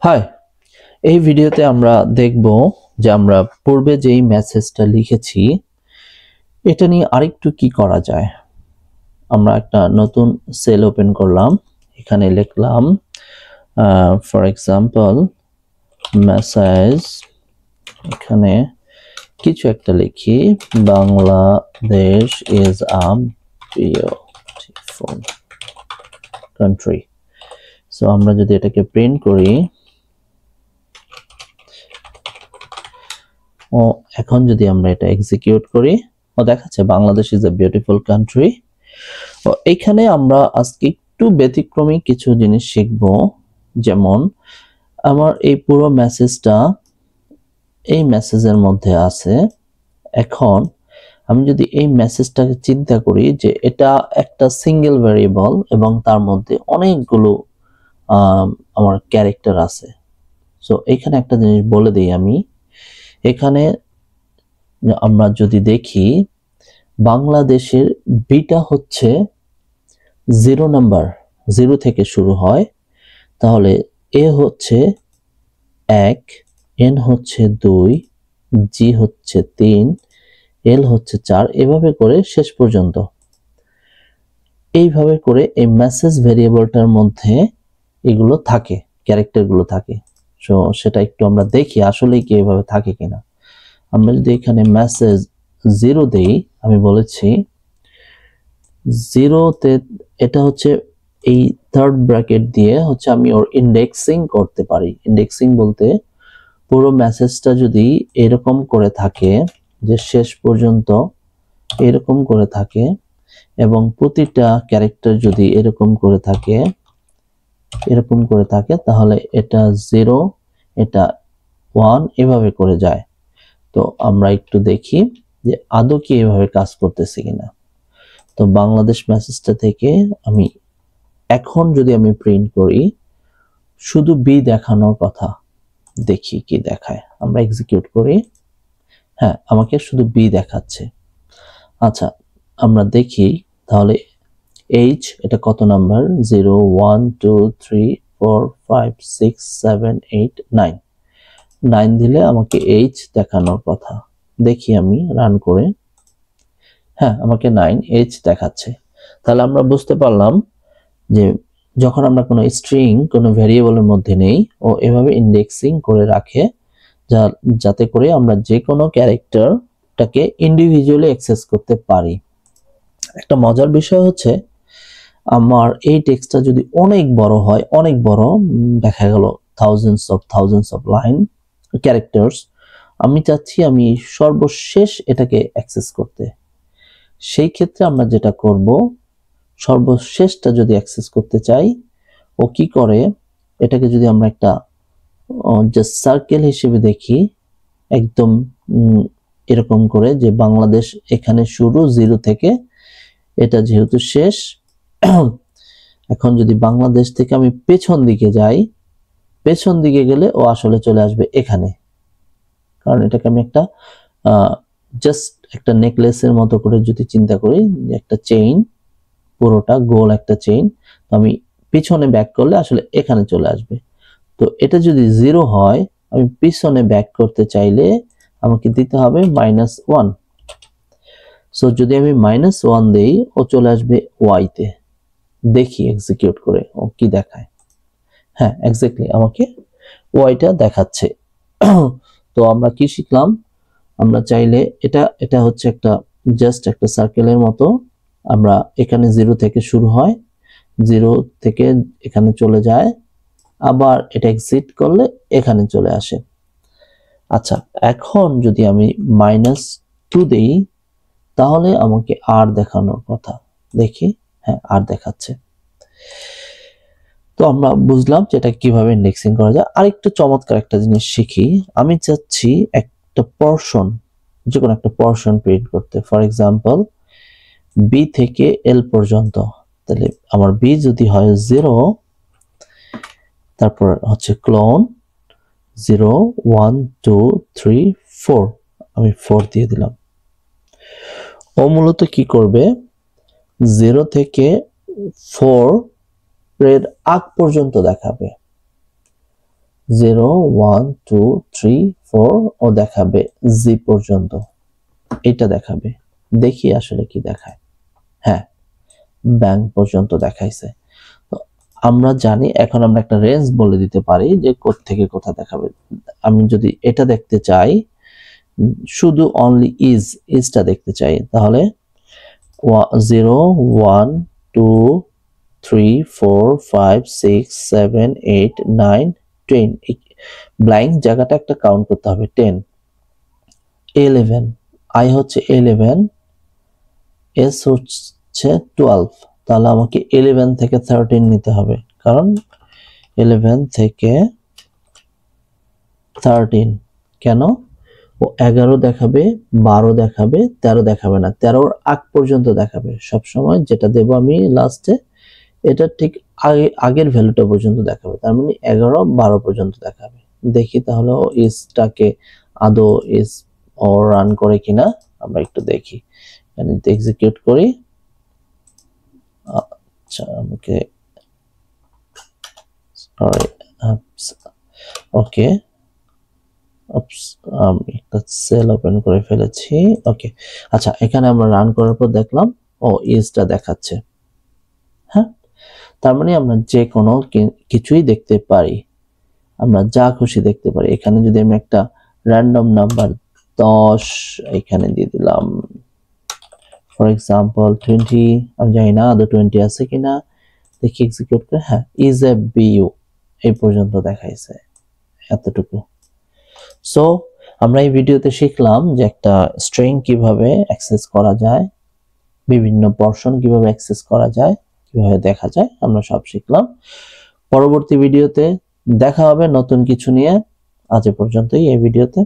High, এই ভিডিওতে আমরা দেখব যে আমরা পূর্বে যেই মেসেজটা লিখেছি এটা নিয়ে আরেকটু কি করা যায়। আমরা একটা নতুন সেল ওপেন করলাম, এখানে লিখলাম ফর এক্সাম্পল মেসেজ, এখানে কিছু একটা লিখি, Bangladesh is a beautiful country. So আমরা যদি এটাকে প্রিন্ট করি, ও এখন যদি আমরা এটা এক্সিকিউট করি, ও দেখাচ্ছে Bangladesh is a beautiful country. তো এইখানে আমরা আজকে একটু ব্যতিক্রমী কিছু জিনিস শিখব। যেমন আমার এই পুরো মেসেজটা এই মেসেজের মধ্যে আছে। এখন আমি যদি এই মেসেজটাকে চিন্তা করি যে এটা একটা সিঙ্গেল ভেরিয়েবল এবং তার মধ্যে অনেকগুলো আমার ক্যারেক্টার আছে। সো এখানে একটা জিনিস বলে দিই আমি, এখানে আমরা যদি দেখি বাংলাদেশের বিটা হচ্ছে 0 নাম্বার, 0 থেকে শুরু হয়, তাহলে এ হচ্ছে 1, এন হচ্ছে 2, জি হচ্ছে 3, এল হচ্ছে 4, এভাবে করে শেষ পর্যন্ত। এইভাবে করে এই মেসেজ ভেরিয়েবলটার মধ্যে এগুলো থাকে, ক্যারেক্টারগুলো থাকে। সো সেটা একটু আমরা দেখি আসলেই কি এভাবে থাকে কিনা। আমরা যদি এখানে মেসেজ 0 দেই, আমি বলেছি 0তে এটা হচ্ছে এই থার্ড ব্র্যাকেট দিয়ে হচ্ছে আমি ওর ইন্ডেক্সিং করতে পারি। ইন্ডেক্সিং বলতে পুরো মেসেজটা যদি এরকম করে থাকে যে শেষ পর্যন্ত এরকম করে থাকে এবং প্রতিটা ক্যারেক্টার যদি এরকম করে থাকে, তাহলে এটা 0, এটা 1 এভাবে করে যায়। তো আমরা একটু দেখি যে আদৌ কি এভাবে কাজ করতেছে কিনা। তো বাংলাদেশ মেসেজটা থেকে আমি এখন যদি আমি প্রিন্ট করি, শুধু বি দেখানোর কথা, দেখি কি দেখায়। আমরা এক্সিকিউট করি, হ্যাঁ আমাকে শুধু বি দেখাচ্ছে। আচ্ছা আমরা দেখি তাহলে এইচ এটা কত নাম্বার, 0 1 2 3 4 5 6 7 8 9, 9 দিলে আমাকে এইচ দেখানোর কথা। দেখি আমি রান করে, হ্যাঁ আমাকে 9 এইচ দেখাচ্ছে। তাহলে আমরা বুঝতে পারলাম যে যখন আমরা কোনো স্ট্রিং কোনো ভেরিয়েবলের মধ্যে নেই, ও এভাবে ইন্ডেক্সিং করে রাখে যাতে করে আমরা যে কোনো ক্যারেক্টারটাকে ইন্ডিভিজুয়ালি অ্যাক্সেস করতে পারি। একটা মজার বিষয় হচ্ছে আমার এই টেক্সটটা যদি অনেক বড় হয়, অনেক বড়, দেখা গেল থাউজেন্ডস অফ লাইন ক্যারেক্টার্স, আমি চাচ্ছি আমি সর্বশেষ এটাকে অ্যাক্সেস করতে। সেই ক্ষেত্রে আমরা যেটা করব, সর্বশেষটা যদি অ্যাক্সেস করতে চাই, ও কি করে, এটাকে যদি আমরা একটা জাস্ট সার্কেল হিসেবে দেখি, একদম এরকম করে যে বাংলাদেশ এখানে শুরু 0 থেকে, এটা যেহেতু শেষ, এখন যদি বাংলাদেশ থেকে আমি পেছন দিকে যাই, পেছন দিকে গেলে ও আসলে চলে আসবে এখানে। কারণ এটাকে আমি একটা জাস্ট একটা নেকলেসের মতো করে যদি চিন্তা করি, যে একটা চেইন, পুরোটা গোল একটা চেইন, তো আমি পিছনে ব্যাক করলে আসলে এখানে চলে আসবে। তো এটা যদি 0 হয়, আমি পিছনে ব্যাক করতে চাইলে আমাকে দিতে হবে -1। সো যদি আমি -1 দেই, ও চলে আসবে y তে। দেখি এক্সিকিউট করে ও কি দেখায়। হ্যাঁ এক্স্যাক্টলি আমাকে ওয়াইটা দেখাচ্ছে। তো আমরা কি শিখলাম, আমরা চাইলে এটা হচ্ছে একটা জাস্ট একটা সার্কেলের মতো, আমরা এখানে 0 থেকে শুরু হয়, 0 থেকে এখানে চলে যায়, আবার এটা এক্সিট করলে এখানে চলে আসে। আচ্ছা এখন যদি আমি -2 দেই, তাহলে আমাকে আর দেখানোর কথা। দেখি, হ্যাঁ আর দেখাচ্ছে। তো আমরা বুঝলাম যে এটা কিভাবে ইন্ডেক্সিং করা যায়। আরেকটু চমৎকার একটা জিনিস শিখি, আমি চাচ্ছি একটা পোরশন, যে কোনো একটা পোরশন প্রিন্ট করতে। ফর এক্সাম্পল বি থেকে এল পর্যন্ত, তাহলে আমার বি যদি হয় 0, তারপর হচ্ছে ক্লোন 0 1 2 3 4, আমি 4 দিয়ে দিলাম। ও মূলত কি করবে, 0 থেকে 4 এর আগ পর্যন্ত দেখাবে। 0 1 2 3 4 ও দেখাবে জি পর্যন্ত, এটা দেখাবে। দেখি আসলে কি দেখায়। হ্যাঁ, ব্যাংক পর্যন্ত দেখাইছে। তো আমরা জানি, এখন আমরা একটা রেঞ্জ বলে দিতে পারি যে কোথা থেকে কোথা দেখাবে। আমি যদি এটা দেখতে চাই, শুধু অনলি ইজটা দেখতে চাই, তাহলে 0 1 2 3 4 5 6 7 8 9 10, ব্ল্যাঙ্ক জায়গাটা একটা কাউন্ট করতে হবে, 10 11, আই হচ্ছে 11, এস হচ্ছে 12, তাহলে আমাকে 11 থেকে 13 নিতে হবে, কারণ 11 থেকে 13 কেন, ও 11 দেখাবে, 12 দেখাবে, 13 দেখাবে না, 13 আগ পর্যন্ত দেখাবে সবসময়। যেটা দেব আমি লাস্টে, এটা ঠিক আগের ভ্যালুটা পর্যন্ত দেখাবে, তার মানে 11 12 পর্যন্ত দেখাবে। দেখি তাহলে ইসটাকে আদৌ ইস ও রান করে কিনা, আমরা একটু দেখি। এখানে এক্সিকিউট করি। আচ্ছা, আমাকে সরি, ওকে, আমি একটা সেল ওপেন করে ফেলেছি। ওকে, আচ্ছা, এখানে আমরা রান করার পর দেখলাম ও ইসটা দেখাচ্ছে। হ্যাঁ, তার মানে আমরা যে কোনো কিছুই দেখতে পারি, আমরা যা খুশি দেখতে পারি। এখানে যদি আমি একটা র্যান্ডম নাম্বার 10 এখানে দিয়ে দিলাম, ফর এক্সাম্পল 20, আমি জানি না আদৌ 20 আছে কিনা, দেখি এক্সিকিউট করে। হ্যাঁ, ইজ এ বিইউ এই পর্যন্ত দেখাইছে, এতটুকু। সো আমরা এই ভিডিওতে শিখলাম যে একটা স্ট্রিং কিভাবে অ্যাক্সেস করা যায়, বিভিন্ন পোরশন কিভাবে অ্যাক্সেস করা যায়, কিভাবে দেখা যায়, আমরা সব শিখলাম। পরবর্তী ভিডিওতে দেখা হবে নতুন কিছু নিয়ে। আজ এ পর্যন্তই এই ভিডিওতে।